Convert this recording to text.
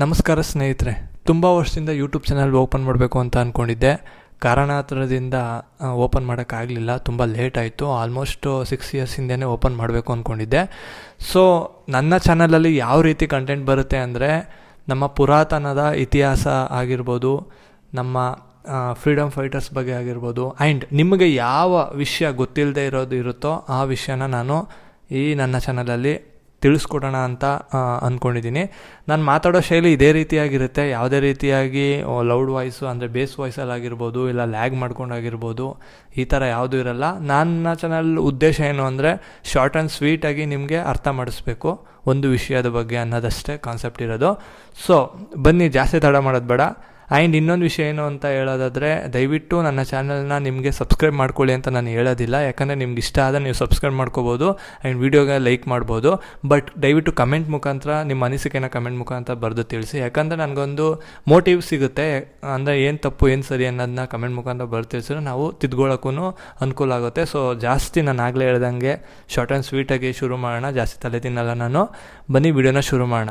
ನಮಸ್ಕಾರ ಸ್ನೇಹಿತರೆ. ತುಂಬ ವರ್ಷದಿಂದ ಯೂಟ್ಯೂಬ್ ಚಾನಲ್ ಓಪನ್ ಮಾಡಬೇಕು ಅಂತ ಅಂದ್ಕೊಂಡಿದ್ದೆ. ಕಾರಣಾಂತರದಿಂದ ಓಪನ್ ಮಾಡೋಕ್ಕಾಗಲಿಲ್ಲ. ತುಂಬ ಲೇಟ್ ಆಯಿತು. ಆಲ್ಮೋಸ್ಟ್ 6 ಇಯರ್ಸ್ ಹಿಂದೆಯೇ ಓಪನ್ ಮಾಡಬೇಕು ಅಂದ್ಕೊಂಡಿದ್ದೆ. ಸೊ ನನ್ನ ಚಾನಲಲ್ಲಿ ಯಾವ ರೀತಿ ಕಂಟೆಂಟ್ ಬರುತ್ತೆ ಅಂದರೆ, ನಮ್ಮ ಪುರಾತನದ ಇತಿಹಾಸ ಆಗಿರ್ಬೋದು, ನಮ್ಮ ಫ್ರೀಡಮ್ ಫೈಟರ್ಸ್ ಬಗ್ಗೆ ಆಗಿರ್ಬೋದು, ಆ್ಯಂಡ್ ನಿಮಗೆ ಯಾವ ವಿಷಯ ಗೊತ್ತಿಲ್ಲದೆ ಇರೋದು ಇರುತ್ತೋ ಆ ವಿಷಯನ ನಾನು ಈ ನನ್ನ ಚಾನಲಲ್ಲಿ ತಿಳಿಸ್ಕೊಡೋಣ ಅಂತ ಅಂದ್ಕೊಂಡಿದ್ದೀನಿ. ನಾನು ಮಾತಾಡೋ ಶೈಲಿ ಇದೇ ರೀತಿಯಾಗಿರುತ್ತೆ. ಯಾವುದೇ ರೀತಿಯಾಗಿ ಲೌಡ್ ವಾಯ್ಸು ಅಂದರೆ ಬೇಸ್ ವಾಯ್ಸಲ್ಲಾಗಿರ್ಬೋದು, ಇಲ್ಲ ಲ್ಯಾಗ್ ಮಾಡ್ಕೊಂಡಾಗಿರ್ಬೋದು, ಈ ಥರ ಯಾವುದೂ ಇರಲ್ಲ. ನನ್ನ ಚಾನಲ್ ಉದ್ದೇಶ ಏನು ಅಂದರೆ, ಶಾರ್ಟ್ ಆ್ಯಂಡ್ ಸ್ವೀಟಾಗಿ ನಿಮಗೆ ಅರ್ಥ ಮಾಡಿಸ್ಬೇಕು ಒಂದು ವಿಷಯದ ಬಗ್ಗೆ ಅನ್ನೋದಷ್ಟೇ ಕಾನ್ಸೆಪ್ಟ್ ಇರೋದು. ಸೊ ಬನ್ನಿ, ಜಾಸ್ತಿ ತಡ ಮಾಡೋದು ಬೇಡ. ಆ್ಯಂಡ್ ಇನ್ನೊಂದು ವಿಷಯ ಏನು ಅಂತ ಹೇಳೋದಾದರೆ, ದಯವಿಟ್ಟು ನನ್ನ ಚಾನಲ್ನ ನಿಮಗೆ ಸಬ್ಸ್ಕ್ರೈಬ್ ಮಾಡ್ಕೊಳ್ಳಿ ಅಂತ ನಾನು ಹೇಳೋದಿಲ್ಲ. ಯಾಕಂದರೆ ನಿಮ್ಗೆ ಇಷ್ಟ ಆದರೆ ನೀವು ಸಬ್ಸ್ಕ್ರೈಬ್ ಮಾಡ್ಕೋಬೋದು ಆ್ಯಂಡ್ ವೀಡಿಯೋಗೆ ಲೈಕ್ ಮಾಡ್ಬೋದು. ಬಟ್ ದಯವಿಟ್ಟು ಕಮೆಂಟ್ ಮುಖಾಂತರ ನಿಮ್ಮ ಅನಿಸಿಕೆನ ಕಮೆಂಟ್ ಮುಖಾಂತರ ಬರೆದು ತಿಳಿಸಿ. ಯಾಕಂದರೆ ನನಗೊಂದು ಮೋಟಿವ್ ಸಿಗುತ್ತೆ. ಅಂದರೆ ಏನು ತಪ್ಪು ಏನು ಸರಿ ಅನ್ನೋದನ್ನ ಕಮೆಂಟ್ ಮುಖಾಂತರ ಬರೆದು ತಿಳಿಸಿದ್ರೆ ನಾವು ತಿದ್ಕೊಳ್ಳೋಕ್ಕೂ ಅನುಕೂಲ ಆಗುತ್ತೆ. ಸೊ ಜಾಸ್ತಿ ನಾನು ಆಗಲೇ ಹೇಳ್ದಂಗೆ ಶಾರ್ಟ್ ಆ್ಯಂಡ್ ಸ್ವೀಟಾಗಿ ಶುರು ಮಾಡೋಣ. ಜಾಸ್ತಿ ತಲೆ ತಿನ್ನಲ್ಲ ನಾನು. ಬನ್ನಿ, ವಿಡಿಯೋನ ಶುರು ಮಾಡೋಣ.